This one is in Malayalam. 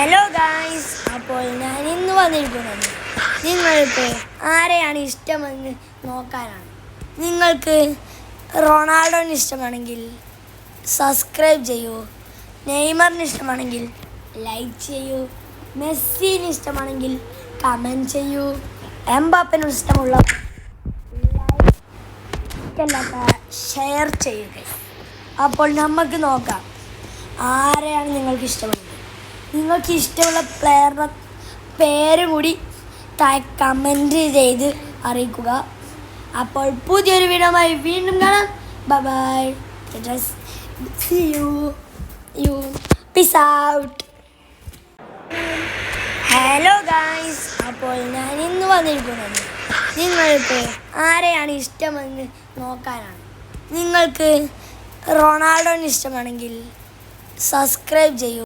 ഹലോ ഗായ്സ്, അപ്പോൾ ഞാൻ ഇന്ന് വന്നിരിക്കുന്നത് നിങ്ങൾക്ക് ആരെയാണ് ഇഷ്ടമെന്ന് നോക്കാനാണ്. നിങ്ങൾക്ക് റൊണാൾഡോന് ഇഷ്ടമാണെങ്കിൽ സബ്സ്ക്രൈബ് ചെയ്യൂ, നെയ്മറിന് ഇഷ്ടമാണെങ്കിൽ ലൈക്ക് ചെയ്യൂ, മെസ്സിന് ഇഷ്ടമാണെങ്കിൽ കമൻറ്റ് ചെയ്യൂ, എംബാപ്പേന് ഇഷ്ടമുള്ള ഷെയർ ചെയ്യുക. അപ്പോൾ നമുക്ക് നോക്കാം ആരെയാണ് നിങ്ങൾക്ക് ഇഷ്ടമുള്ളത്. നിങ്ങൾക്ക് ഇഷ്ടമുള്ള പ്ലെയറുടെ പേര് കൂടി കമൻറ്റ് ചെയ്ത് അറിയിക്കുക. അപ്പോൾ പുതിയൊരു വീഡിയോയുമായി വീണ്ടും കാണാം. Bye bye. See you. Peace out. Hello guys, അപ്പോൾ ഞാൻ ഇന്ന് വന്നിരിക്കുന്നത് നിങ്ങൾക്ക് ആരെയാണ് ഇഷ്ടമെന്ന് നോക്കാനാണ്. നിങ്ങൾക്ക് റൊണാൾഡോന് ഇഷ്ടമാണെങ്കിൽ സബ്സ്ക്രൈബ് ചെയ്യൂ,